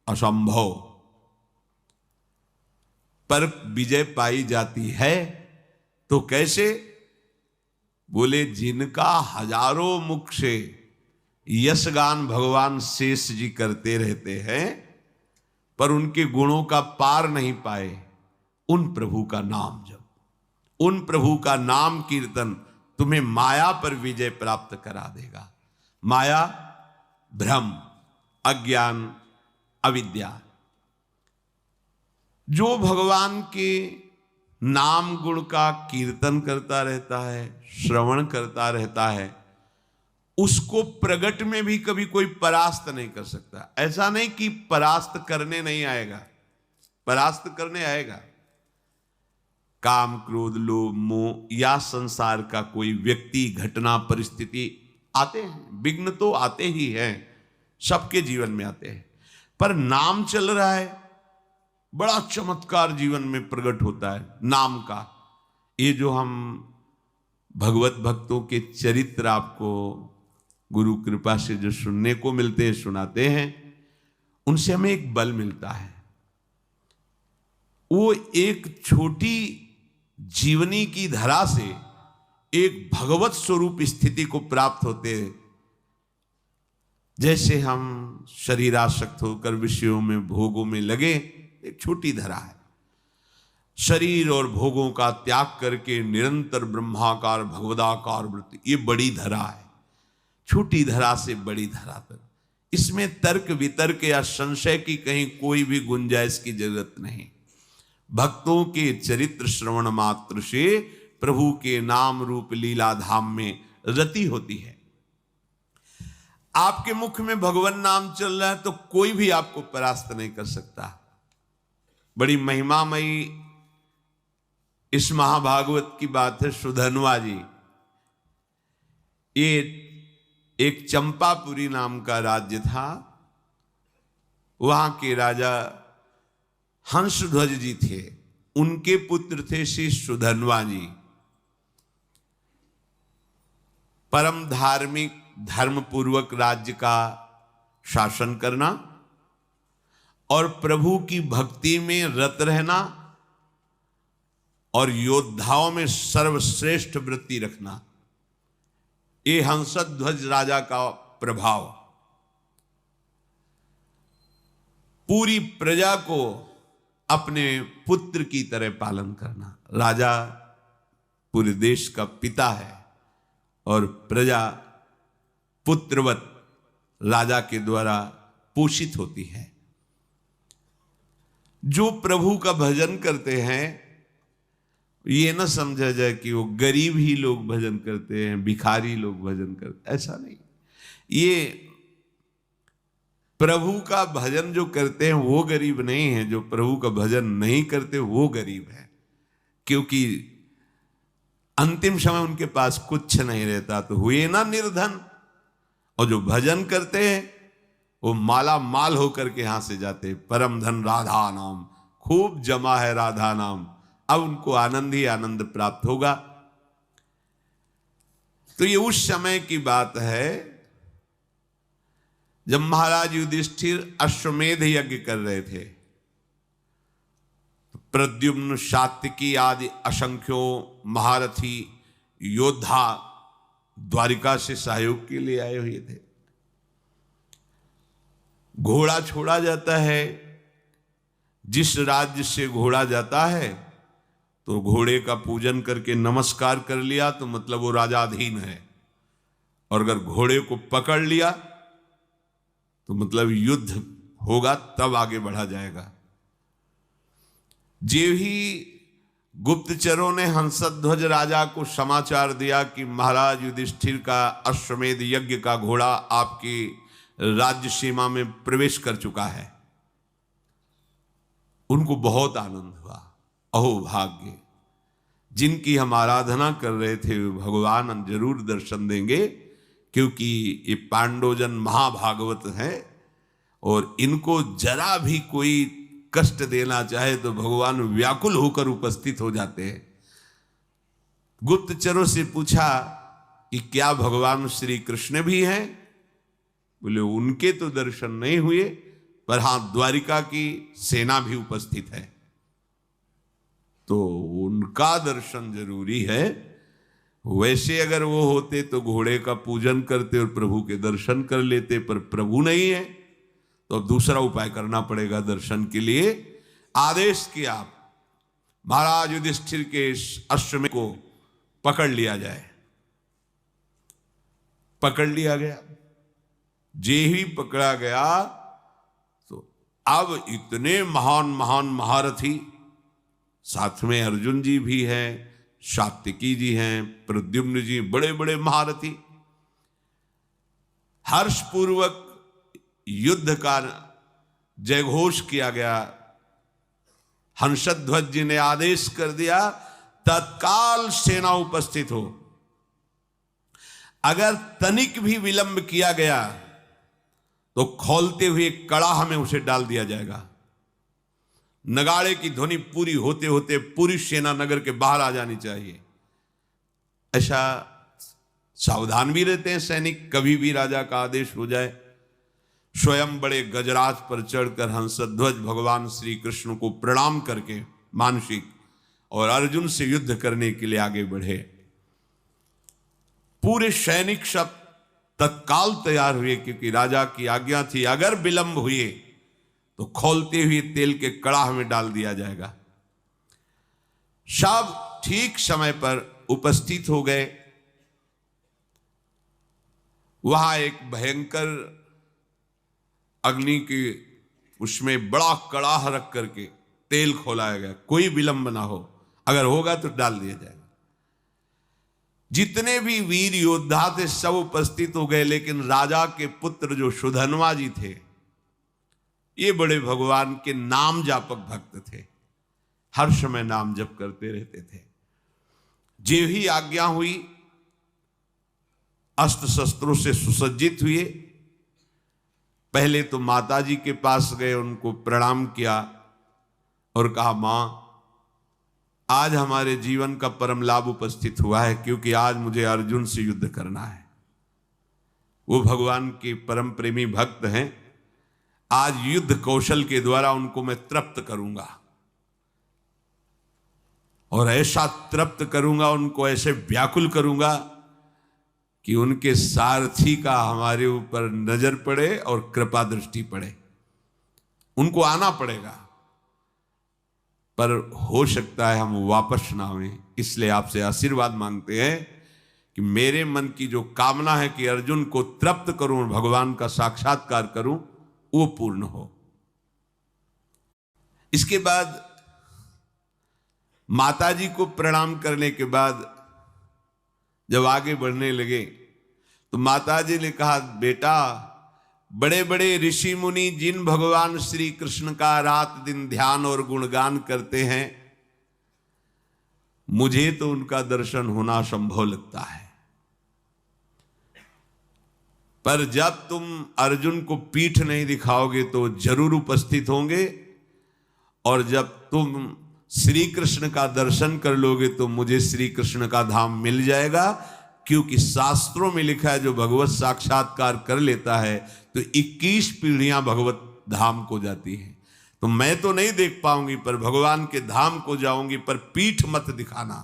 असंभव, पर विजय पाई जाती है तो कैसे? बोले जिनका हजारों मुख से यशगान भगवान शेष जी करते रहते हैं पर उनके गुणों का पार नहीं पाए, उन प्रभु का नाम जप, उन प्रभु का नाम कीर्तन तुम्हें माया पर विजय प्राप्त करा देगा। माया भ्रम, अज्ञान, अविद्या। जो भगवान के नाम गुण का कीर्तन करता रहता है, श्रवण करता रहता है, उसको प्रगट में भी कभी कोई परास्त नहीं कर सकता। ऐसा नहीं कि परास्त करने नहीं आएगा, परास्त करने आएगा। काम, क्रोध, लोभ, मोह या संसार का कोई व्यक्ति, घटना, परिस्थिति आते हैं, विघ्न तो आते ही हैं, सबके जीवन में आते हैं। पर नाम चल रहा है, बड़ा चमत्कार जीवन में प्रकट होता है नाम का। ये जो हम भगवत भक्तों के चरित्र आपको गुरु कृपा से जो सुनने को मिलते हैं, सुनाते हैं, उनसे हमें एक बल मिलता है। वो एक छोटी जीवनी की धरा से एक भगवत स्वरूप स्थिति को प्राप्त होते हैं। जैसे हम शरीरासक्त होकर विषयों में, भोगों में लगे, एक छोटी धरा है। शरीर और भोगों का त्याग करके निरंतर ब्रह्माकार भगवदाकार वृत्ति, ये बड़ी धरा है। छोटी धरा से बड़ी धरा तक, इसमें तर्क वितर्क या संशय की कहीं कोई भी गुंजाइश की जरूरत नहीं। भक्तों के चरित्र श्रवण मात्र से प्रभु के नाम रूप लीला धाम में रति होती है। आपके मुख में भगवान नाम चल रहा है तो कोई भी आपको परास्त नहीं कर सकता। बड़ी महिमामयी इस महाभागवत की बात है। सुधन्वा जी, ये एक चंपापुरी नाम का राज्य था। वहां के राजा हंसध्वज जी थे, उनके पुत्र थे श्री सुधन्वा जी। परम धार्मिक, धर्मपूर्वक राज्य का शासन करना और प्रभु की भक्ति में रत रहना और योद्धाओं में सर्वश्रेष्ठ वृत्ति रखना, ये हंसध्वज राजा का प्रभाव। पूरी प्रजा को अपने पुत्र की तरह पालन करना। राजा पूरे देश का पिता है और प्रजा पुत्रवत राजा के द्वारा पोषित होती है। जो प्रभु का भजन करते हैं, ये ना समझा जाए कि वो गरीब ही लोग भजन करते हैं, भिखारी लोग भजन करते, ऐसा नहीं। ये प्रभु का भजन जो करते हैं वो गरीब नहीं है, जो प्रभु का भजन नहीं करते वो गरीब है। क्योंकि अंतिम समय उनके पास कुछ नहीं रहता तो हुए ना निर्धन। और जो भजन करते हैं वो माला माल होकर के यहां से जाते। परम धन राधा नाम, खूब जमा है राधा नाम, अब उनको आनंद ही आनंद प्राप्त होगा। तो ये उस समय की बात है जब महाराज युधिष्ठिर अश्वमेध यज्ञ कर रहे थे। प्रद्युम्न, सात्विकी आदि असंख्यों महारथी योद्धा द्वारिका से सहयोग के लिए आए हुए थे। घोड़ा छोड़ा जाता है, जिस राज्य से घोड़ा जाता है तो घोड़े का पूजन करके नमस्कार कर लिया तो मतलब वो राजाधीन है, और अगर घोड़े को पकड़ लिया तो मतलब युद्ध होगा, तब आगे बढ़ा जाएगा। जे ही गुप्तचरों ने हंसध्वज राजा को समाचार दिया कि महाराज युधिष्ठिर का अश्वमेध यज्ञ का घोड़ा आपकी राज्य सीमा में प्रवेश कर चुका है, उनको बहुत आनंद हुआ। अहो भाग्य, जिनकी हम आराधना कर रहे थे भगवान जरूर दर्शन देंगे, क्योंकि ये पांडवजन महाभागवत हैं और इनको जरा भी कोई कष्ट देना चाहे तो भगवान व्याकुल होकर उपस्थित हो जाते हैं। गुप्तचरों से पूछा कि क्या भगवान श्री कृष्ण भी हैं? बोले उनके तो दर्शन नहीं हुए, पर हां, द्वारिका की सेना भी उपस्थित है, तो उनका दर्शन जरूरी है। वैसे अगर वो होते तो घोड़े का पूजन करते और प्रभु के दर्शन कर लेते, पर प्रभु नहीं है तो अब दूसरा उपाय करना पड़ेगा दर्शन के लिए। आदेश किया महाराज युधिष्ठिर के अश्व को पकड़ लिया जाए। पकड़ लिया गया। जे ही पकड़ा गया तो अब इतने महान महान महारथी, साथ में अर्जुन जी भी हैं, सात्विकी जी हैं, प्रद्युम्न जी, बड़े बड़े महारथी, हर्षपूर्वक युद्ध का जयघोष किया गया। हंसध्वज जी ने आदेश कर दिया तत्काल सेना उपस्थित हो। अगर तनिक भी विलंब किया गया तो खौलते हुए कड़ाह में उसे डाल दिया जाएगा। नगाड़े की ध्वनि पूरी होते होते पूरी सेना नगर के बाहर आ जानी चाहिए। ऐसा सावधान भी रहते हैं सैनिक, कभी भी राजा का आदेश हो जाए। स्वयं बड़े गजराज पर चढ़कर हंसध्वज भगवान श्री कृष्ण को प्रणाम करके मानसिक और अर्जुन से युद्ध करने के लिए आगे बढ़े। पूरे सैनिक सब तत्काल तैयार हुए, क्योंकि राजा की आज्ञा थी अगर विलंब हुए तो खौलते हुए तेल के कड़ाह में डाल दिया जाएगा। सब ठीक समय पर उपस्थित हो गए। वहां एक भयंकर अग्नि के उसमें बड़ा कड़ाह रख करके तेल खोलाया गया, कोई विलंब ना हो, अगर होगा तो डाल दिया जाएगा। जितने भी वीर योद्धा थे सब उपस्थित हो गए, लेकिन राजा के पुत्र जो सुधन्वा जी थे, ये बड़े भगवान के नाम जापक भक्त थे, हर समय नाम जप करते रहते थे। जो ही आज्ञा हुई अस्त्र शस्त्रों से सुसज्जित हुए। पहले तो माता जी के पास गए, उनको प्रणाम किया और कहा, मां आज हमारे जीवन का परम लाभ उपस्थित हुआ है, क्योंकि आज मुझे अर्जुन से युद्ध करना है। वो भगवान के परम प्रेमी भक्त हैं। आज युद्ध कौशल के द्वारा उनको मैं तृप्त करूंगा, और ऐसा तृप्त करूंगा, उनको ऐसे व्याकुल करूंगा कि उनके सारथी का हमारे ऊपर नजर पड़े और कृपा दृष्टि पड़े। उनको आना पड़ेगा, पर हो सकता है हम वापस ना आए। इसलिए आपसे आशीर्वाद मांगते हैं कि मेरे मन की जो कामना है कि अर्जुन को तृप्त करूं और भगवान का साक्षात्कार करूं, वो पूर्ण हो। इसके बाद माताजी को प्रणाम करने के बाद जब आगे बढ़ने लगे तो माताजी ने कहा, बेटा बड़े बड़े ऋषि मुनि जिन भगवान श्री कृष्ण का रात दिन ध्यान और गुणगान करते हैं, मुझे तो उनका दर्शन होना संभव लगता है। पर जब तुम अर्जुन को पीठ नहीं दिखाओगे तो जरूर उपस्थित होंगे, और जब तुम श्री कृष्ण का दर्शन कर लोगे तो मुझे श्री कृष्ण का धाम मिल जाएगा। क्योंकि शास्त्रों में लिखा है जो भगवत साक्षात्कार कर लेता है तो 21 पीढ़ियां भगवत धाम को जाती हैं। तो मैं तो नहीं देख पाऊंगी, पर भगवान के धाम को जाऊंगी, पर पीठ मत दिखाना।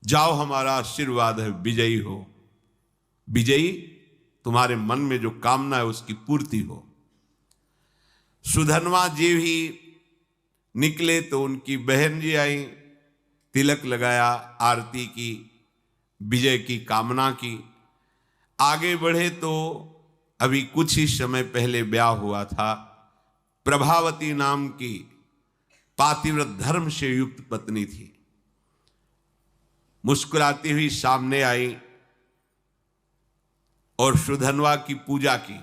जाओ, हमारा आशीर्वाद है, विजयी हो। विजयी, तुम्हारे मन में जो कामना है उसकी पूर्ति हो। सुधन्वा जी भी निकले तो उनकी बहन जी आई, तिलक लगाया, आरती की, विजय की कामना की। आगे बढ़े तो अभी कुछ ही समय पहले ब्याह हुआ था। प्रभावती नाम की पातिव्रत धर्म से युक्त पत्नी थी। मुस्कुराती हुई सामने आई और सुधन्वा की पूजा की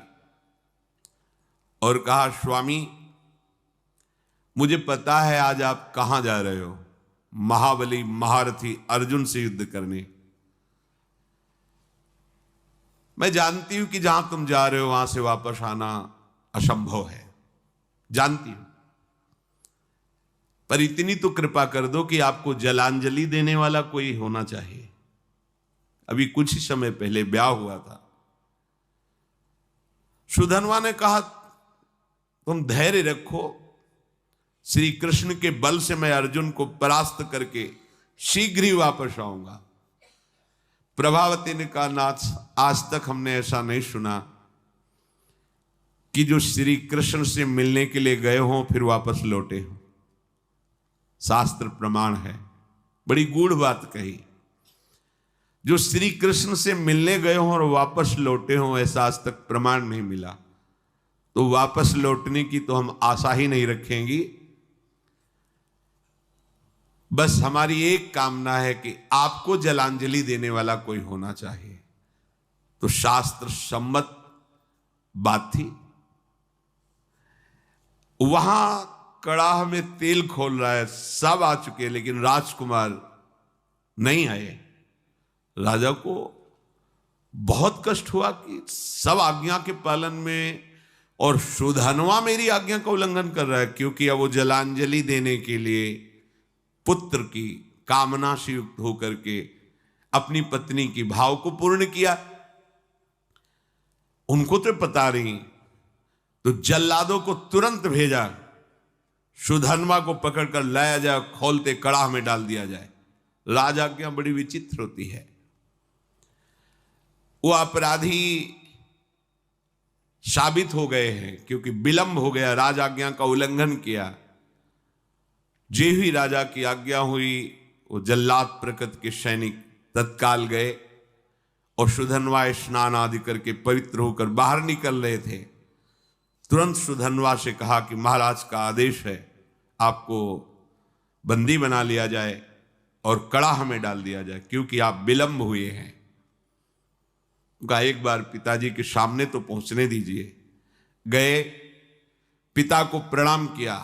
और कहा, स्वामी मुझे पता है आज आप कहां जा रहे हो, महाबली महारथी अर्जुन से युद्ध करने। मैं जानती हूं कि जहां तुम जा रहे हो वहां से वापस आना असंभव है, जानती हूं, पर इतनी तो कृपा कर दो कि आपको जलांजलि देने वाला कोई होना चाहिए। अभी कुछ ही समय पहले ब्याह हुआ था। सुधन्वा ने कहा, तुम धैर्य रखो, श्री कृष्ण के बल से मैं अर्जुन को परास्त करके शीघ्र ही वापस आऊंगा। प्रभावती ने कहा, नाथ, आज तक हमने ऐसा नहीं सुना कि जो श्री कृष्ण से मिलने के लिए गए हों फिर वापस लौटे हों। शास्त्र प्रमाण है, बड़ी गूढ़ बात कही। जो श्री कृष्ण से मिलने गए हों और वापस लौटे हों, ऐसा आज तक प्रमाण नहीं मिला। तो वापस लौटने की तो हम आशा ही नहीं रखेंगी। बस हमारी एक कामना है कि आपको जलांजलि देने वाला कोई होना चाहिए। तो शास्त्र सम्मत बात थी। वहां कड़ाह में तेल खोल रहा है, सब आ चुके, लेकिन राजकुमार नहीं आए। राजा को बहुत कष्ट हुआ कि सब आज्ञा के पालन में और सुधनवा मेरी आज्ञा का उल्लंघन कर रहा है, क्योंकि अब वो जलांजलि देने के लिए पुत्र की कामना से युक्त होकर के अपनी पत्नी की भाव को पूर्ण किया। उनको तो पता नहीं, तो जल्लादों को तुरंत भेजा, सुधनवा को पकड़कर लाया जाए, खोलते कड़ाह में डाल दिया जाए। राजाज्ञा बड़ी विचित्र होती है। वो अपराधी साबित हो गए हैं क्योंकि विलंब हो गया, राजाज्ञा का उल्लंघन किया। जे ही राजा की आज्ञा हुई, वो जल्लाद प्रकृति के सैनिक तत्काल गए और सुधनवा स्नान आदि करके पवित्र होकर बाहर निकल रहे थे। तुरंत सुधनवा से कहा कि महाराज का आदेश है, आपको बंदी बना लिया जाए और कड़ाह में डाल दिया जाए, क्योंकि आप विलंब हुए हैं। उनका एक बार पिताजी के सामने तो पहुंचने दीजिए। गए, पिता को प्रणाम किया।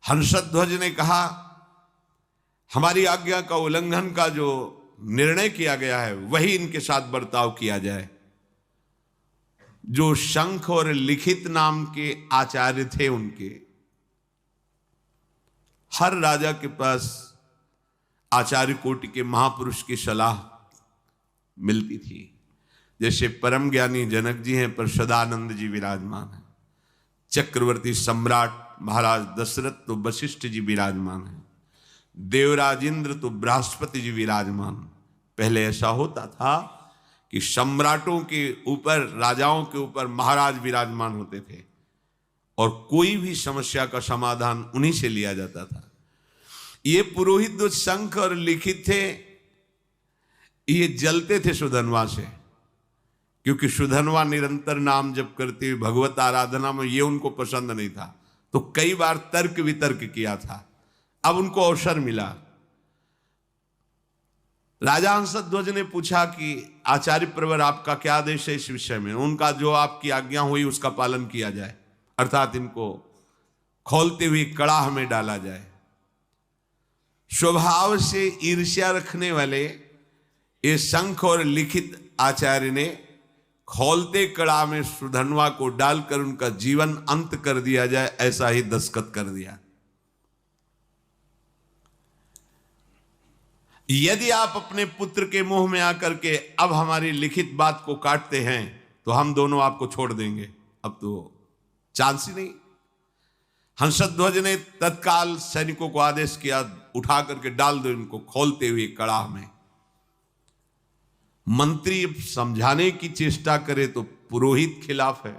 हंसध्वज ने कहा, हमारी आज्ञा का उल्लंघन का जो निर्णय किया गया है वही इनके साथ बर्ताव किया जाए। जो शंख और लिखित नाम के आचार्य थे, उनके हर राजा के पास आचार्य कोटि के महापुरुष की सलाह मिलती थी। जैसे परम ज्ञानी जनक जी हैं, पर सदानंद जी विराजमान हैं। चक्रवर्ती सम्राट महाराज दशरथ तो वशिष्ठ जी विराजमान हैं। देवराज इंद्र तो बृहस्पति जी विराजमान। पहले ऐसा होता था कि सम्राटों के ऊपर, राजाओं के ऊपर महाराज विराजमान होते थे और कोई भी समस्या का समाधान उन्हीं से लिया जाता था। ये पुरोहित जो शंख और लिखित थे, ये जलते थे सुधनवा से, क्योंकि सुधनवा निरंतर नाम जप करते हुए भगवत आराधना में ये उनको पसंद नहीं था। तो कई बार तर्क वितर्क किया था। अब उनको अवसर मिला। राजा हंसध्वज ने पूछा कि आचार्य प्रवर, आपका क्या आदेश है इस विषय में? उनका जो आपकी आज्ञा हुई उसका पालन किया जाए, अर्थात इनको खोलते हुए कड़ाह में डाला जाए। स्वभाव से ईर्ष्या रखने वाले ये शंख और लिखित आचार्य ने खोलते कड़ा में सुधनवा को डालकर उनका जीवन अंत कर दिया जाए, ऐसा ही दस्तखत कर दिया। यदि आप अपने पुत्र के मुंह में आकर के अब हमारी लिखित बात को काटते हैं तो हम दोनों आपको छोड़ देंगे। अब तो चांस ही नहीं। हंसध्वज ने तत्काल सैनिकों को आदेश किया, उठा करके डाल दो इनको खोलते हुए कड़ाह में। मंत्री समझाने की चेष्टा करे तो पुरोहित खिलाफ है।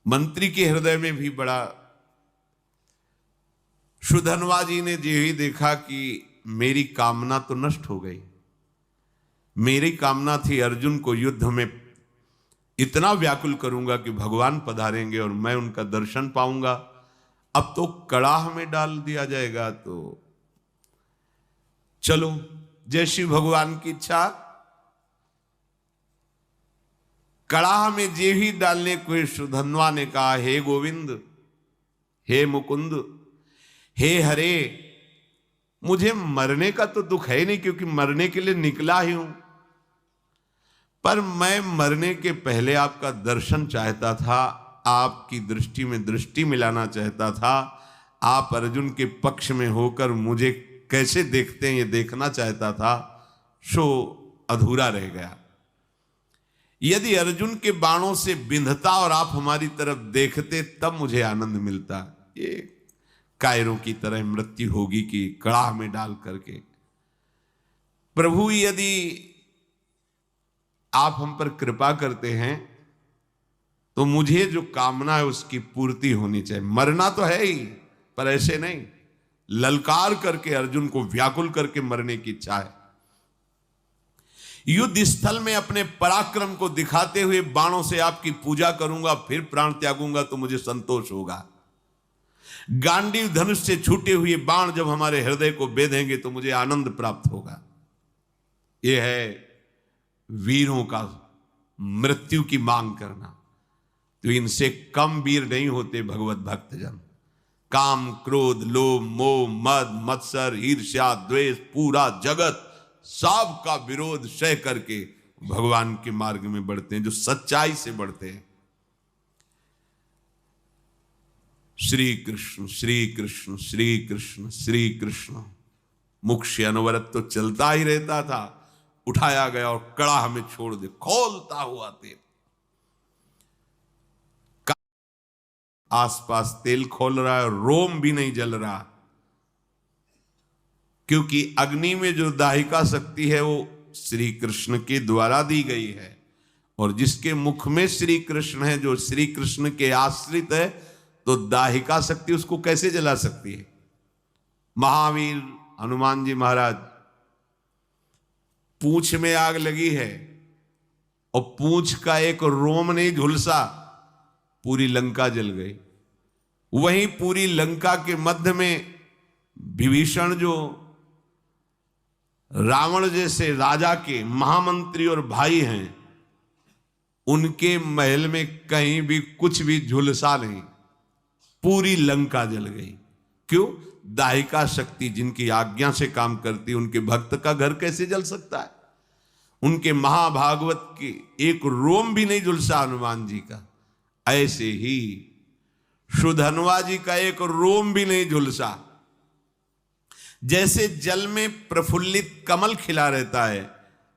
मंत्री के हृदय में भी बड़ा। सुधनवा जी ने जो ही देखा कि मेरी कामना तो नष्ट हो गई। मेरी कामना थी अर्जुन को युद्ध में इतना व्याकुल करूंगा कि भगवान पधारेंगे और मैं उनका दर्शन पाऊंगा। अब तो कड़ाह में डाल दिया जाएगा। तो चलो, जैसी भगवान की इच्छा। कड़ाह में जे ही डालने को सुधनवा ने कहा, हे गोविंद, हे मुकुंद, हे हरे, मुझे मरने का तो दुख है नहीं, क्योंकि मरने के लिए निकला ही हूं, पर मैं मरने के पहले आपका दर्शन चाहता था, आपकी दृष्टि में दृष्टि मिलाना चाहता था। आप अर्जुन के पक्ष में होकर मुझे कैसे देखते हैं ये देखना चाहता था, सो अधूरा रह गया। यदि अर्जुन के बाणों से बिंधता और आप हमारी तरफ देखते तब मुझे आनंद मिलता। ये कायरों की तरह मृत्यु होगी कि कड़ाह में डाल करके। प्रभु यदि आप हम पर कृपा करते हैं तो मुझे जो कामना है उसकी पूर्ति होनी चाहिए। मरना तो है ही, पर ऐसे नहीं ललकार करके, अर्जुन को व्याकुल करके मरने की इच्छा है। युद्ध स्थल में अपने पराक्रम को दिखाते हुए बाणों से आपकी पूजा करूंगा, फिर प्राण त्यागूंगा तो मुझे संतोष होगा। गांडीव धनुष से छूटे हुए बाण जब हमारे हृदय को बेधेंगे तो मुझे आनंद प्राप्त होगा। यह है वीरों का मृत्यु की मांग करना। तो इनसे कम वीर नहीं होते भगवत भक्तजन। काम, क्रोध, लोभ, मोह, मद, मत्सर, ईर्ष्या, द्वेष, पूरा जगत सब का विरोध सह करके भगवान के मार्ग में बढ़ते हैं, जो सच्चाई से बढ़ते हैं। श्री कृष्ण श्री कृष्ण श्री कृष्ण श्री कृष्ण। मुख से अनवरत तो चलता ही रहता था, उठाया गया और कड़ाह में छोड़ दे, खोलता हुआ तेल। आसपास तेल खोल रहा है, रोम भी नहीं जल रहा, क्योंकि अग्नि में जो दाहिका शक्ति है वो श्री कृष्ण के द्वारा दी गई है। और जिसके मुख में श्री कृष्ण है, जो श्री कृष्ण के आश्रित है, तो दाहिका शक्ति उसको कैसे जला सकती है? महावीर हनुमान जी महाराज, पूंछ में आग लगी है और पूंछ का एक रोम नहीं झुलसा, पूरी लंका जल गई। वहीं पूरी लंका के मध्य में विभीषण, जो रावण जैसे राजा के महामंत्री और भाई हैं, उनके महल में कहीं भी कुछ भी झुलसा नहीं, पूरी लंका जल गई। क्यों? दाहिका शक्ति जिनकी आज्ञा से काम करती, उनके भक्त का घर कैसे जल सकता है? उनके महाभागवत के एक रोम भी नहीं झुलसा हनुमान जी का। ऐसे ही सुधनवा जी का एक रोम भी नहीं झुलसा। जैसे जल में प्रफुल्लित कमल खिला रहता है,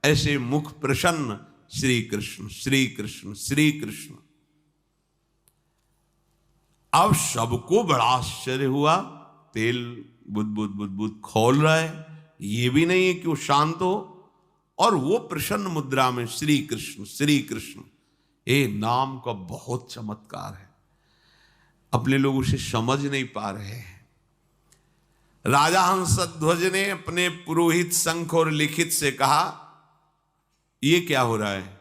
ऐसे मुख प्रसन्न श्री कृष्ण श्री कृष्ण श्री कृष्ण। अब सबको बड़ा आश्चर्य हुआ, तेल बुद बुद बुद बुद खोल रहा है, ये भी नहीं है कि वो शांत हो, और वो प्रसन्न मुद्रा में श्री कृष्ण श्री कृष्ण। ये नाम का बहुत चमत्कार है, अपने लोग उसे समझ नहीं पा रहे हैं। राजा हंसध्वज ने अपने पुरोहित शंख और लिखित से कहा, ये क्या हो रहा है?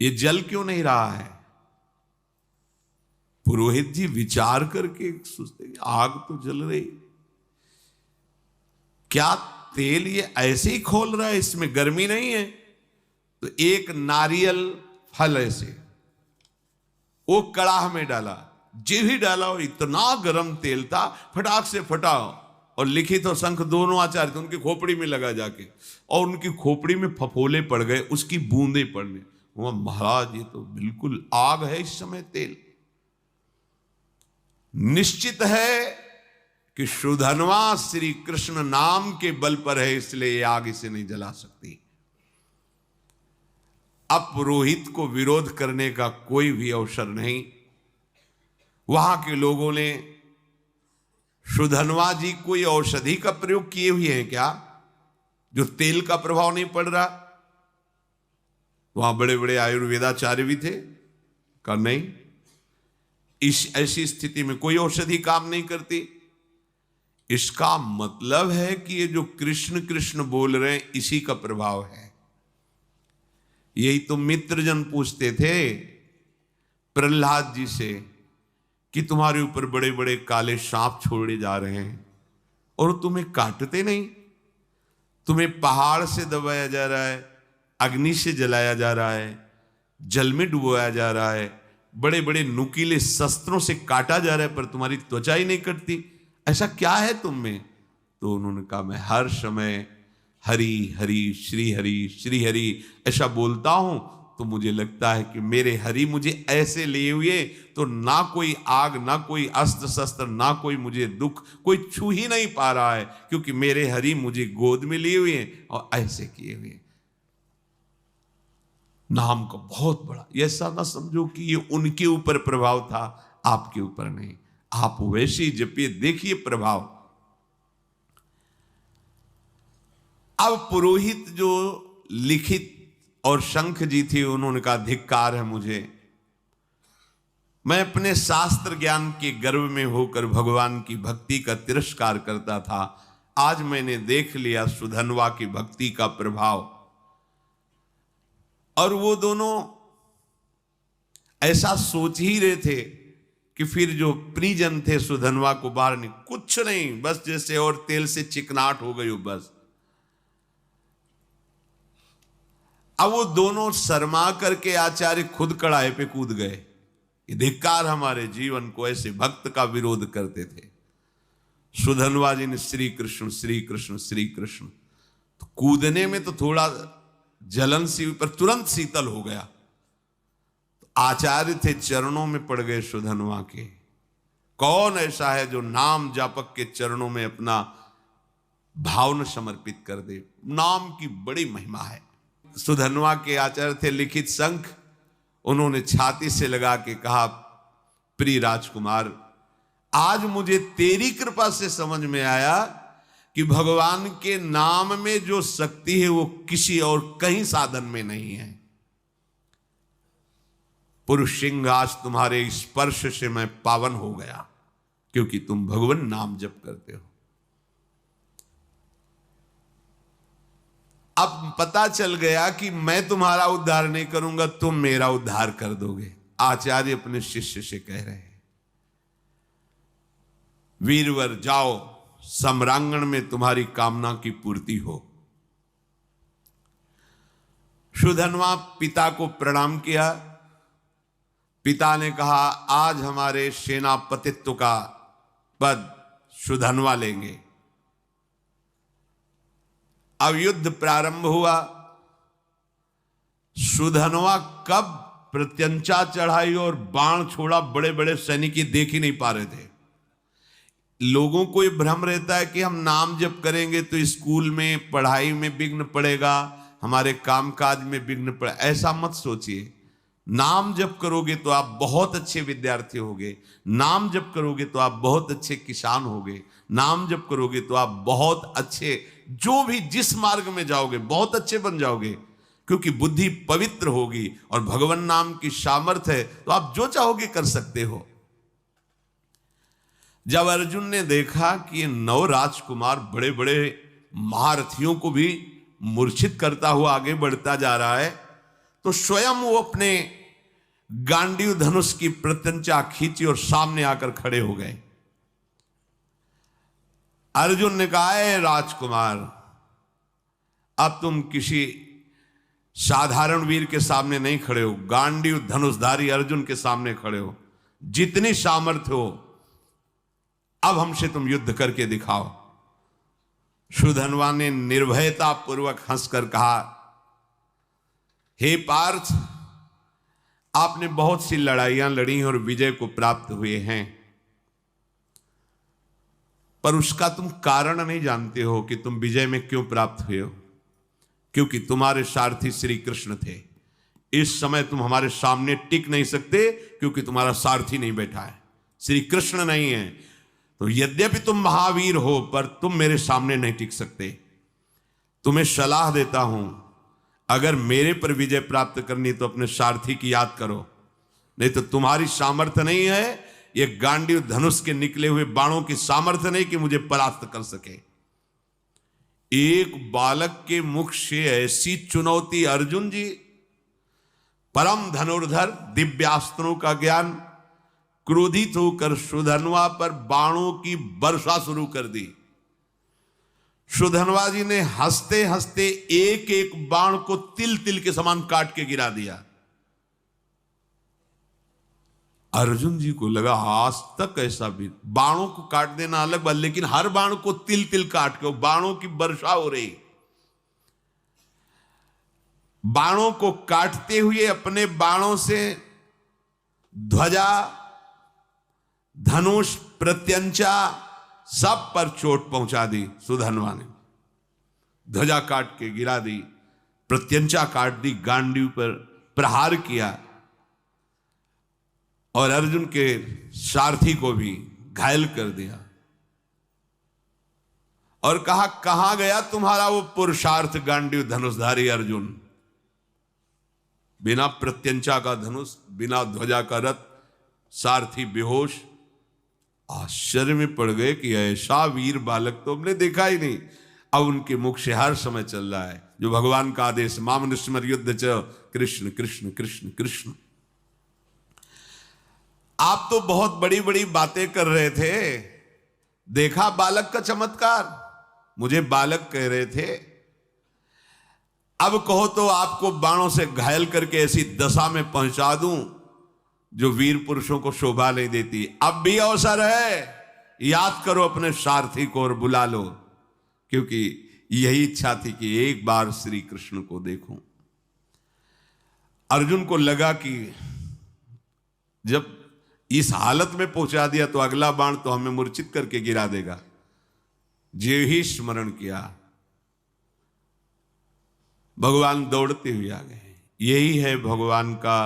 ये जल क्यों नहीं रहा है? पुरोहित जी विचार करके सोचते, आग तो जल रही, क्या तेल ये ऐसे ही खोल रहा है, इसमें गर्मी नहीं है? तो एक नारियल फल ऐसे वो कड़ाह में डाला, जे ही डाला और इतना गर्म तेल था, फटाक से फटा, और लिखित और शंख दोनों आचार्य थे, उनकी खोपड़ी में लगा जाके, और उनकी खोपड़ी में फफोले पड़ गए, उसकी बूंदे पड़ने। वो महाराज, ये तो बिल्कुल आग है इस समय तेल। निश्चित है कि सुधनवा श्री कृष्ण नाम के बल पर है, इसलिए ये आग इसे नहीं जला सकती। अब पुरोहित को विरोध करने का कोई भी अवसर नहीं। वहां के लोगों ने सुधनवा जी कोई औषधि का प्रयोग किए हुए हैं क्या, जो तेल का प्रभाव नहीं पड़ रहा? वहां बड़े बड़े आयुर्वेदाचार्य भी थे, कहा नहीं, इस ऐसी स्थिति में कोई औषधि काम नहीं करती। इसका मतलब है कि ये जो कृष्ण कृष्ण बोल रहे हैं, इसी का प्रभाव है। यही तो मित्रजन पूछते थे प्रहलाद जी से कि तुम्हारे ऊपर बड़े बड़े काले सांप छोड़े जा रहे हैं और तुम्हें काटते नहीं, तुम्हें पहाड़ से दबाया जा रहा है, अग्नि से जलाया जा रहा है, जल में डुबोया जा रहा है, बड़े बड़े नुकीले शस्त्रों से काटा जा रहा है, पर तुम्हारी त्वचा ही नहीं कटती, ऐसा क्या है तुम में? तो उन्होंने कहा, मैं हर समय हरि हरि श्री हरि ऐसा बोलता हूं, तो मुझे लगता है कि मेरे हरि मुझे ऐसे लिए हुए, तो ना कोई आग, ना कोई अस्त्र शस्त्र, ना कोई मुझे दुख, कोई छू ही नहीं पा रहा है, क्योंकि मेरे हरि मुझे गोद में लिए हुए हैं और ऐसे किए हुए। नाम का बहुत बड़ा, ऐसा ना समझो कि ये उनके ऊपर प्रभाव था, आपके ऊपर नहीं। आप वैसे ही जपिए, देखिए प्रभाव। अब पुरोहित जो लिखित और शंख जी थी, उन्होंने कहा धिक्कार है मुझे, मैं अपने शास्त्र ज्ञान के गर्व में होकर भगवान की भक्ति का तिरस्कार करता था। आज मैंने देख लिया सुधनवा की भक्ति का प्रभाव। और वो दोनों ऐसा सोच ही रहे थे कि फिर जो परिजन थे सुधनवा को बाहर नहीं, कुछ नहीं, बस जैसे और तेल से चिकनाट हो गई हो बस। अब वो दोनों शर्मा करके आचार्य खुद कड़ाहे पे कूद गए। ये धिक्कार हमारे जीवन को, ऐसे भक्त का विरोध करते थे। सुधनवा जी ने श्री कृष्ण श्री कृष्ण श्री कृष्ण, तो कूदने में तो थोड़ा जलन सी, पर तुरंत शीतल हो गया। तो आचार्य थे चरणों में पड़ गए सुधनवा के। कौन ऐसा है जो नाम जापक के चरणों में अपना भावना समर्पित कर दे? नाम की बड़ी महिमा है। सुधनवा के आचार्य थे लिखित शंख, उन्होंने छाती से लगा के कहा, प्रिय राजकुमार, आज मुझे तेरी कृपा से समझ में आया कि भगवान के नाम में जो शक्ति है वो किसी और कहीं साधन में नहीं है। पुरुष सिंह, आज तुम्हारे स्पर्श से मैं पावन हो गया, क्योंकि तुम भगवान नाम जप करते हो। अब पता चल गया कि मैं तुम्हारा उद्धार नहीं करूंगा, तुम मेरा उद्धार कर दोगे। आचार्य अपने शिष्य से कह रहे हैं, वीरवर जाओ, सम्रांगण में तुम्हारी कामना की पूर्ति हो। सुधनवा पिता को प्रणाम किया। पिता ने कहा, आज हमारे सेनापतित्व का पद सुधनवा लेंगे। अब युद्ध प्रारंभ हुआ। सुधनवा कब प्रत्यंचा चढ़ाई और बाण छोड़ा, बड़े बड़े सैनिक देख ही नहीं पा रहे थे। लोगों को ये भ्रम रहता है कि हम नाम जप करेंगे तो स्कूल में पढ़ाई में विघ्न पड़ेगा, हमारे कामकाज में विघ्न पड़े। ऐसा मत सोचिए। नाम जप करोगे तो आप बहुत अच्छे विद्यार्थी होगे, नाम जप करोगे तो आप बहुत अच्छे किसान होगे, नाम जप करोगे तो आप बहुत अच्छे, जो भी जिस मार्ग में जाओगे बहुत अच्छे बन जाओगे, क्योंकि बुद्धि पवित्र होगी और भगवान नाम की सामर्थ्य है, तो आप जो चाहोगे कर सकते हो। जब अर्जुन ने देखा कि ये 9 राजकुमार बड़े बड़े महारथियों को भी मूर्छित करता हुआ आगे बढ़ता जा रहा है, तो स्वयं वो अपने गांडीव धनुष की प्रत्यंचा खींची और सामने आकर खड़े हो गए। अर्जुन ने कहा, है राजकुमार, अब तुम किसी साधारण वीर के सामने नहीं खड़े हो, गांडीव धनुषधारी अर्जुन के सामने खड़े हो। जितनी सामर्थ्य हो अब हमसे तुम युद्ध करके दिखाओ। सुधनवा ने निर्भयता पूर्वक हंसकर कहा, हे पार्थ, आपने बहुत सी लड़ाइयां लड़ी और विजय को प्राप्त हुए हैं, पर उसका तुम कारण नहीं जानते हो कि तुम विजय में क्यों प्राप्त हुए हो। क्योंकि तुम्हारे सारथी श्री कृष्ण थे। इस समय तुम हमारे सामने टिक नहीं सकते, क्योंकि तुम्हारा सारथी नहीं बैठा है, श्री कृष्ण नहीं है। तो यद्यपि तुम महावीर हो, पर तुम मेरे सामने नहीं टिक सकते। तुम्हें सलाह देता हूं, अगर मेरे पर विजय प्राप्त करनी तो अपने सारथी की याद करो, नहीं तो तुम्हारी सामर्थ्य नहीं है, ये गांडीव धनुष के निकले हुए बाणों की सामर्थ्य नहीं कि मुझे परास्त कर सके। एक बालक के मुख से ऐसी चुनौती, अर्जुन जी परम धनुर्धर, दिव्यास्त्रों का ज्ञान, क्रोधित होकर सुधनवा पर बाणों की वर्षा शुरू कर दी। सुधनवा जी ने हंसते हंसते एक एक बाण को तिल तिल के समान काट के गिरा दिया। अर्जुन जी को लगा, आज तक ऐसा भी, बाणों को काट देना अलग बात, लेकिन हर बाण को तिल तिल काट के, बाणों की वर्षा हो रही। बाणों को काटते हुए अपने बाणों से ध्वजा, धनुष, प्रत्यंचा सब पर चोट पहुंचा दी। सुधनवा ने ध्वजा काट के गिरा दी, प्रत्यंचा काट दी, गांडीव पर प्रहार किया और अर्जुन के सारथी को भी घायल कर दिया और कहा, कहां गया तुम्हारा वो पुरुषार्थ गांडीव धनुषधारी अर्जुन? बिना प्रत्यंचा का धनुष, बिना ध्वजा का रथ, सारथी बेहोश। आश्चर्य में पड़ गए कि ऐसा वीर बालक तो हमने देखा ही नहीं। अब उनके मुख से हर समय चल रहा है जो भगवान का आदेश, मामनुस्मर युद्ध च कृष्ण कृष्ण कृष्ण कृष्ण। आप तो बहुत बड़ी बड़ी बातें कर रहे थे, देखा बालक का चमत्कार? मुझे बालक कह रहे थे, अब कहो तो आपको बाणों से घायल करके ऐसी दशा में पहुंचा दूं जो वीर पुरुषों को शोभा नहीं देती। अब भी अवसर है, याद करो अपने सारथी को और बुला लो, क्योंकि यही इच्छा थी कि एक बार श्री कृष्ण को देखूं। अर्जुन को लगा कि जब इस हालत में पहुंचा दिया तो अगला बाण तो हमें मूर्छित करके गिरा देगा। जे ही स्मरण किया, भगवान दौड़ते हुए आ गए। यही है भगवान का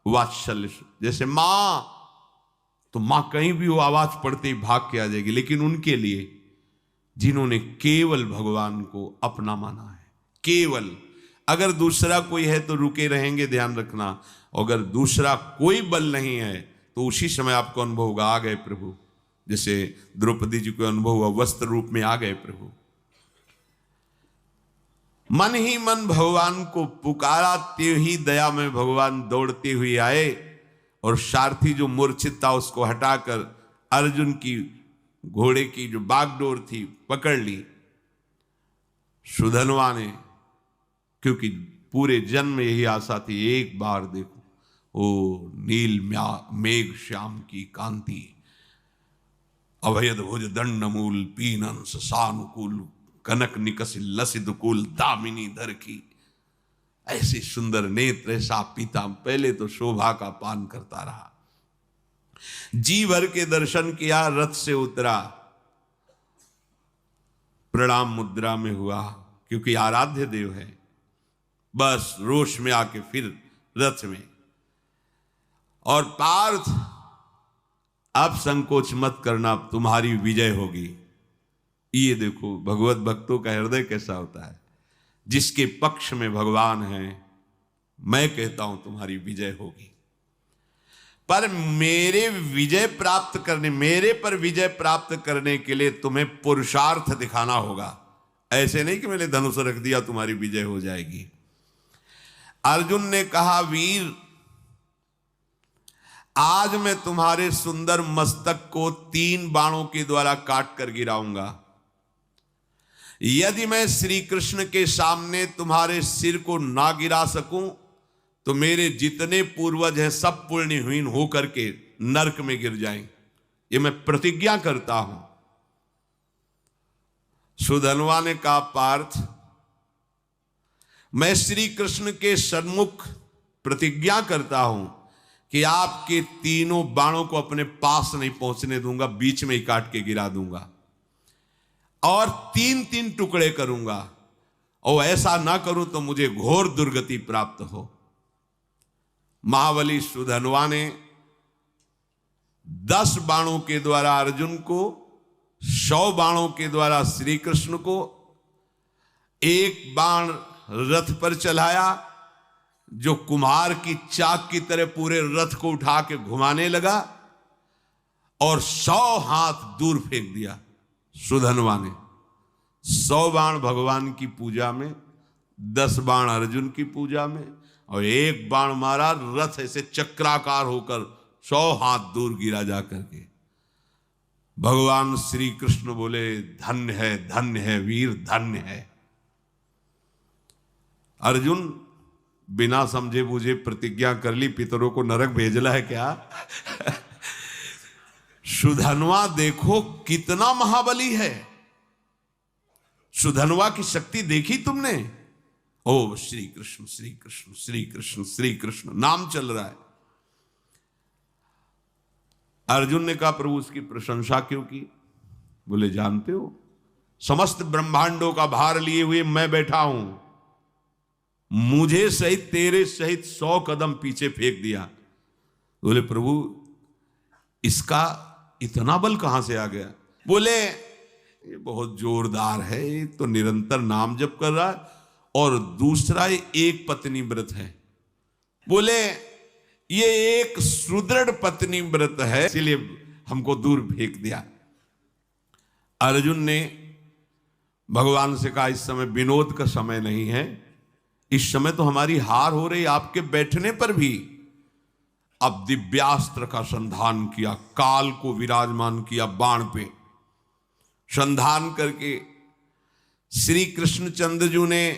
वात्सल्य। जैसे मां, तो मां कहीं भी वो आवाज पड़ते ही भाग के आ जाएगी, लेकिन उनके लिए जिन्होंने केवल भगवान को अपना माना है, केवल, अगर दूसरा कोई है तो रुके रहेंगे, ध्यान रखना। अगर दूसरा कोई बल नहीं है तो उसी समय आपको अनुभव होगा, आ गए प्रभु। जैसे द्रौपदी जी को अनुभव हुआ, वस्त्र रूप में आ गए प्रभु। मन ही मन भगवान को पुकारा, ते ही दया में भगवान दौड़ते हुए आए और सारथी जो मूर्छित था उसको हटाकर अर्जुन की घोड़े की जो बागडोर थी पकड़ ली। सुधनवा ने, क्योंकि पूरे जन्म में यही आशा थी, एक बार देखो ओ नील मेघ श्याम की कांति, अभयद भुज दंड मूल पीनन सानुकूल, कनक निकस लसित कुल दामिनी धर की। ऐसे सुंदर नेत्र, ऐसा पीता। पहले तो शोभा का पान करता रहा, जी भर के दर्शन किया, रथ से उतरा, प्रणाम मुद्रा में हुआ, क्योंकि आराध्य देव है। बस रोष में आके फिर रथ में, और पार्थ अब संकोच मत करना, तुम्हारी विजय होगी। ये देखो भगवत भक्तों का हृदय कैसा होता है। जिसके पक्ष में भगवान है, मैं कहता हूं तुम्हारी विजय होगी। पर मेरे पर विजय प्राप्त करने के लिए तुम्हें पुरुषार्थ दिखाना होगा। ऐसे नहीं कि मैंने धनुष रख दिया तुम्हारी विजय हो जाएगी। अर्जुन ने कहा, वीर आज मैं तुम्हारे सुंदर मस्तक को 3 बाणों के द्वारा काट कर गिराऊंगा। यदि मैं श्री कृष्ण के सामने तुम्हारे सिर को ना गिरा सकूं तो मेरे जितने पूर्वज हैं सब पुण्यहीन होकर के नरक में गिर जाएं। ये मैं प्रतिज्ञा करता हूं। सुधनवा ने कहा, पार्थ मैं श्री कृष्ण के सन्मुख प्रतिज्ञा करता हूं कि आपके तीनों बाणों को अपने पास नहीं पहुंचने दूंगा, बीच में ही काट के गिरा दूंगा और 3-3 टुकड़े करूंगा, और ऐसा ना करूं तो मुझे घोर दुर्गति प्राप्त हो। महाबली सुधनवा ने 10 बाणों के द्वारा अर्जुन को, 100 बाणों के द्वारा श्री कृष्ण को, 1 बाण रथ पर चलाया जो कुम्हार की चाक की तरह पूरे रथ को उठा के घुमाने लगा, और 100 हाथ दूर फेंक दिया सुधनवा ने। 100 बाण भगवान की पूजा में, 10 बाण अर्जुन की पूजा में, और 1 बाण मारा, रथ ऐसे चक्राकार होकर 100 हाथ दूर गिरा जा करके। भगवान श्री कृष्ण बोले, धन्य है वीर, धन्य है। अर्जुन बिना समझे बूझे प्रतिज्ञा कर ली, पितरों को नरक भेजना है क्या? सुधनवा देखो कितना महाबली है। सुधनवा की शक्ति देखी तुमने? ओ श्री कृष्ण श्री कृष्ण श्री कृष्ण श्री कृष्ण नाम चल रहा है। अर्जुन ने कहा, प्रभु उसकी प्रशंसा क्यों की? बोले, जानते हो समस्त ब्रह्मांडों का भार लिए हुए मैं बैठा हूं, मुझे सहित तेरे सहित 100 कदम पीछे फेंक दिया। बोले प्रभु इसका इतना बल कहां से आ गया? बोले ये बहुत जोरदार है, ये तो निरंतर नाम जप कर रहा है, और दूसरा ये एक पत्नी व्रत है। बोले ये एक सुदृढ़ पत्नी व्रत है, इसलिए हमको दूर फेंक दिया। अर्जुन ने भगवान से कहा इस समय विनोद का समय नहीं है, इस समय तो हमारी हार हो रही आपके बैठने पर भी। अब दिव्यास्त्र का संधान किया, काल को विराजमान किया बाण पे, संधान करके श्री कृष्णचंद्र जी ने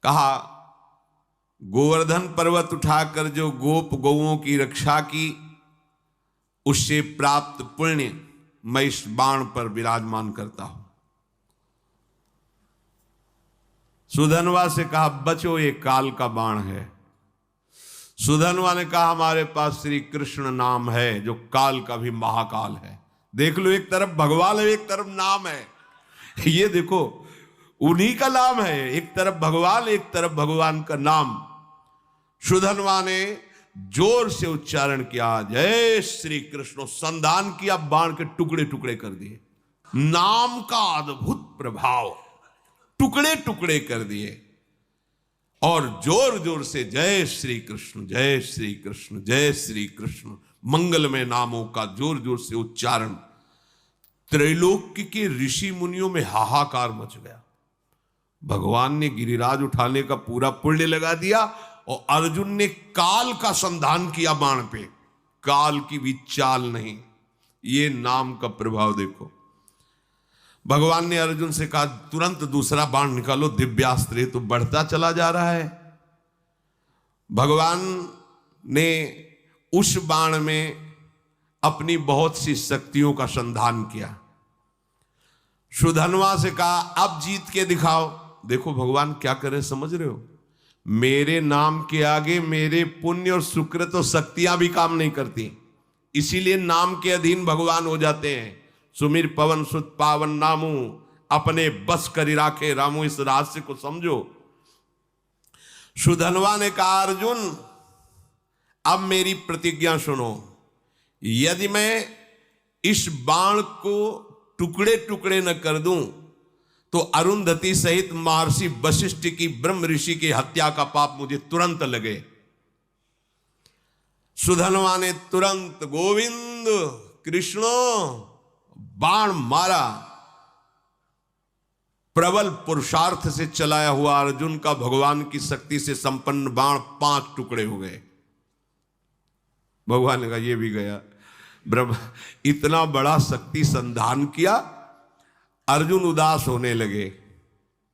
कहा गोवर्धन पर्वत उठाकर जो गोप गौओं की रक्षा की उससे प्राप्त पुण्य मैं इस बाण पर विराजमान करता हूं। सुधनवा से कहा बचो ये काल का बाण है। सुधनवा ने कहा हमारे पास श्री कृष्ण नाम है जो काल का भी महाकाल है। देख लो, एक तरफ भगवान है, एक तरफ नाम है। ये देखो उन्हीं का नाम है, एक तरफ भगवान, एक तरफ भगवान का नाम। सुधनवा ने जोर से उच्चारण किया जय श्री कृष्ण, संधान किया, बाण के टुकड़े टुकड़े कर दिए। नाम का अद्भुत प्रभाव, टुकड़े टुकड़े कर दिए, और जोर जोर से जय श्री कृष्ण, जय श्री कृष्ण, जय श्री कृष्ण, मंगलमय नामों का जोर जोर से उच्चारण। त्रैलोक्य के ऋषि मुनियों में हाहाकार मच गया। भगवान ने गिरिराज उठाने का पूरा पुण्य लगा दिया, और अर्जुन ने काल का संधान किया बाण पे, काल की भी चाल नहीं। ये नाम का प्रभाव देखो। भगवान ने अर्जुन से कहा तुरंत दूसरा बाण निकालो, दिव्यास्त्र तो बढ़ता चला जा रहा है। भगवान ने उस बाण में अपनी बहुत सी शक्तियों का संधान किया। सुधनवा से कहा अब जीत के दिखाओ। देखो भगवान क्या करे, समझ रहे हो? मेरे नाम के आगे मेरे पुण्य और सुकृत और शक्तियां भी काम नहीं करती, इसीलिए नाम के अधीन भगवान हो जाते हैं। सुमिर पवन सुत पावन नामू, अपने बस करी राखे रामू। इस रहस्य को समझो। सुधनवा ने कहा अर्जुन अब मेरी प्रतिज्ञा सुनो, यदि मैं इस बाण को टुकड़े टुकड़े न कर दूं तो अरुंधति सहित महर्षि वशिष्ठ की ब्रह्म ऋषि की हत्या का पाप मुझे तुरंत लगे। सुधनवा ने तुरंत गोविंद कृष्ण बाण मारा। प्रबल पुरुषार्थ से चलाया हुआ अर्जुन का भगवान की शक्ति से संपन्न बाण 5 टुकड़े हो गए। भगवान ने कहा ये भी गया। ब्रह्म इतना बड़ा शक्ति संधान किया, अर्जुन उदास होने लगे।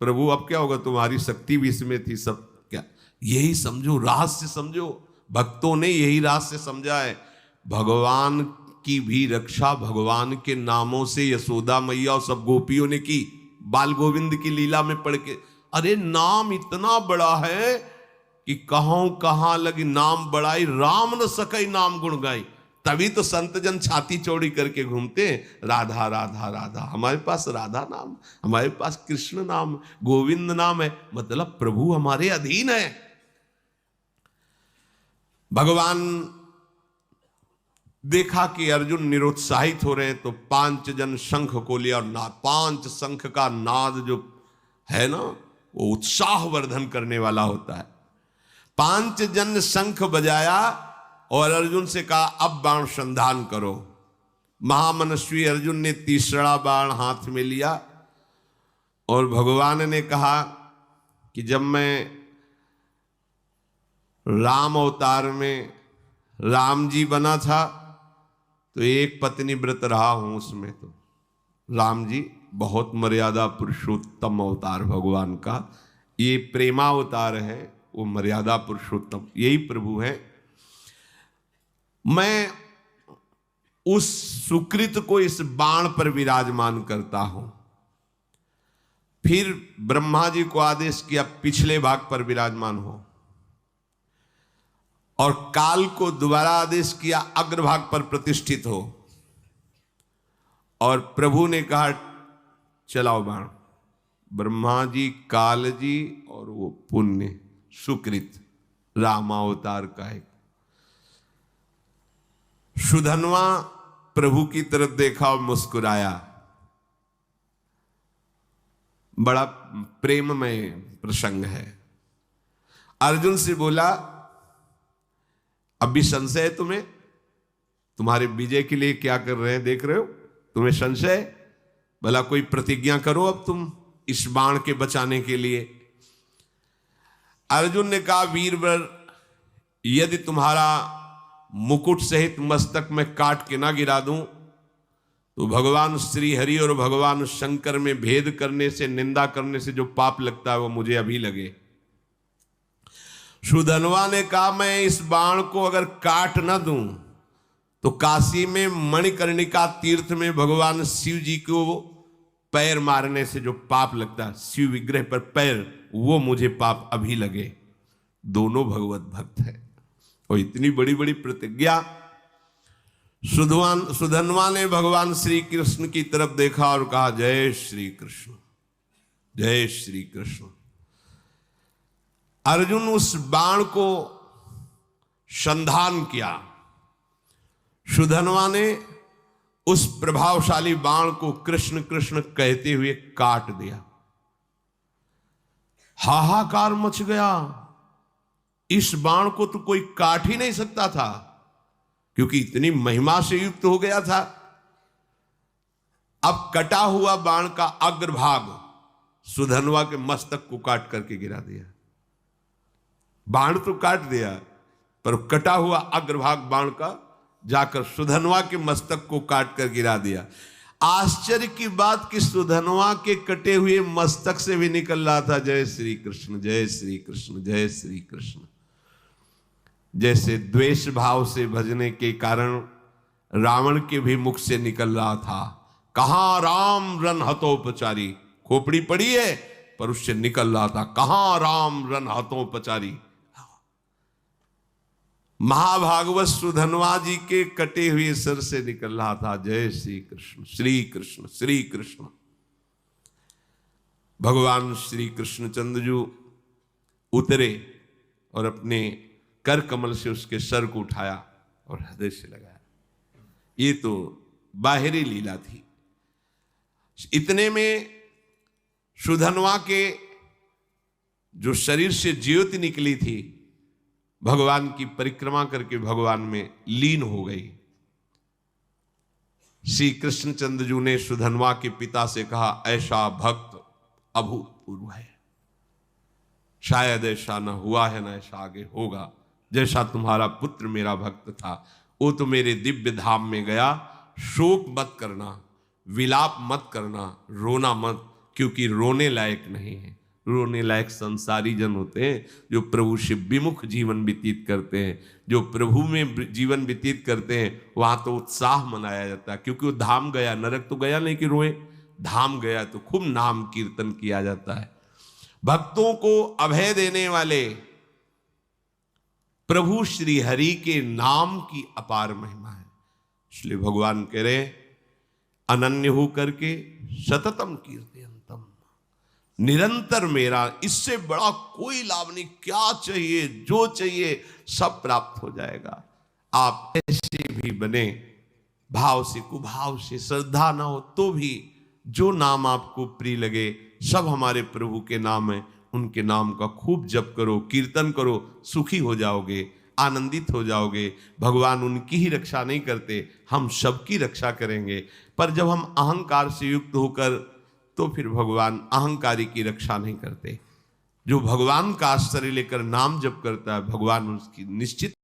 प्रभु अब क्या होगा, तुम्हारी शक्ति भी इसमें थी सब क्या? यही समझो, रहस्य समझो। भक्तों ने यही रहस्य समझा है। भगवान की भी रक्षा भगवान के नामों से यशोदा मैया और सब गोपियों ने की, बाल गोविंद की लीला में पढ़ के। अरे नाम इतना बड़ा है कि कहां लगी नाम बड़ाई, राम न सकई नाम गुण गाई। तभी तो संत जन छाती चौड़ी करके घूमते हैं, राधा राधा राधा। हमारे पास राधा नाम, हमारे पास कृष्ण नाम, गोविंद नाम है, मतलब प्रभु हमारे अधीन है। भगवान देखा कि अर्जुन निरुत्साहित हो रहे हैं तो 5 जन शंख को लिया, और 5 शंख का नाद जो है ना वो उत्साह वर्धन करने वाला होता है। 5 जन शंख बजाया और अर्जुन से कहा अब बाण संधान करो। महामनस्वी अर्जुन ने तीसरा बाण हाथ में लिया, और भगवान ने कहा कि जब मैं राम अवतार में राम जी बना था तो एक पत्नी व्रत रहा हूं, उसमें तो राम जी बहुत मर्यादा पुरुषोत्तम अवतार भगवान का। ये प्रेमावतार है, वो मर्यादा पुरुषोत्तम, यही प्रभु है। मैं उस सुकृत को इस बाण पर विराजमान करता हूं। फिर ब्रह्मा जी को आदेश किया पिछले भाग पर विराजमान हो, और काल को दोबारा आदेश किया अग्रभाग पर प्रतिष्ठित हो। और प्रभु ने कहा चलाओ बाण। ब्रह्मा जी, काल जी और वो पुण्य सुकृत रामावतार का एक। सुधन्वा प्रभु की तरफ देखा और मुस्कुराया। बड़ा प्रेममय प्रसंग है। अर्जुन से बोला, अब भी संशय है तुम्हें? तुम्हारे विजय के लिए क्या कर रहे हैं देख रहे हो, तुम्हें संशय? भला कोई प्रतिज्ञा करो अब तुम इस बाण के बचाने के लिए। अर्जुन ने कहा, वीरवर, यदि तुम्हारा मुकुट सहित मस्तक में काट के ना गिरा दूं तो भगवान श्री हरि और भगवान शंकर में भेद करने से, निंदा करने से जो पाप लगता है वो मुझे अभी लगे। सुधन्वा ने कहा, मैं इस बाण को अगर काट ना दूं तो काशी में मणिकर्णिका तीर्थ में भगवान शिव जी को पैर मारने से जो पाप लगता है, शिव विग्रह पर पैर, वो मुझे पाप अभी लगे। दोनों भगवत भक्त है और इतनी बड़ी बड़ी प्रतिज्ञा। सुधन्वा ने भगवान श्री कृष्ण की तरफ देखा और कहा, जय श्री कृष्ण, जय श्री कृष्ण। अर्जुन उस बाण को संधान किया। सुधन्वा ने उस प्रभावशाली बाण को कृष्ण कृष्ण कहते हुए काट दिया। हाहाकार मच गया। इस बाण को तो कोई काट ही नहीं सकता था, क्योंकि इतनी महिमा से युक्त हो गया था। अब कटा हुआ बाण का अग्रभाग सुधन्वा के मस्तक को काट करके गिरा दिया। बाण तो काट दिया, पर कटा हुआ अग्रभाग बाण का जाकर सुधन्वा के मस्तक को काट कर गिरा दिया। आश्चर्य की बात कि सुधन्वा के कटे हुए मस्तक से भी निकल रहा था, जय श्री कृष्ण, जय श्री कृष्ण, जय श्री कृष्ण। जैसे द्वेष भाव से भजने के कारण रावण के भी मुख से निकल रहा था, कहां राम रन हतोपचारी, खोपड़ी पड़ी है पर उससे निकल रहा था, कहां राम रन हतोपचारी। महाभागवत सुधन्वा जी के कटे हुए सिर से निकल रहा था, जय श्री कृष्ण, श्री कृष्ण, श्री कृष्ण। भगवान श्री कृष्णचंद्र जी उतरे और अपने कर कमल से उसके सर को उठाया और हृदय से लगाया। ये तो बाहरी लीला थी। इतने में सुधन्वा के जो शरीर से ज्योति निकली थी, भगवान की परिक्रमा करके भगवान में लीन हो गई। श्री कृष्णचंद्र जी ने सुधन्वा के पिता से कहा, ऐसा भक्त अभूतपूर्व है, शायद ऐसा न हुआ है, न ऐसा आगे होगा। जैसा तुम्हारा पुत्र मेरा भक्त था, वो तो मेरे दिव्य धाम में गया। शोक मत करना, विलाप मत करना, रोना मत, क्योंकि रोने लायक नहीं है। रोने लायक संसारी जन होते हैं जो प्रभु से विमुख जीवन व्यतीत करते हैं। जो प्रभु में जीवन व्यतीत करते हैं वहां तो उत्साह मनाया जाता है, क्योंकि वो धाम गया, नरक तो गया नहीं कि रोए, धाम गया तो खूब नाम कीर्तन किया जाता है। भक्तों को अभय देने वाले प्रभु श्री हरि के नाम की अपार महिमा है। इसलिए भगवान कह रहे, अनन्य हो करके सततम कीर्तयन्तम, निरंतर मेरा, इससे बड़ा कोई लाभ नहीं। क्या चाहिए, जो चाहिए सब प्राप्त हो जाएगा। आप ऐसे भी बने, भाव से कुभाव से, श्रद्धा ना हो तो भी जो नाम आपको प्रिय लगे, सब हमारे प्रभु के नाम है, उनके नाम का खूब जप करो, कीर्तन करो, सुखी हो जाओगे, आनंदित हो जाओगे। भगवान उनकी ही रक्षा नहीं करते, हम सबकी रक्षा करेंगे। पर जब हम अहंकार से युक्त होकर, तो फिर भगवान अहंकारी की रक्षा नहीं करते। जो भगवान का आश्रय लेकर नाम जप करता है, भगवान उसकी निश्चित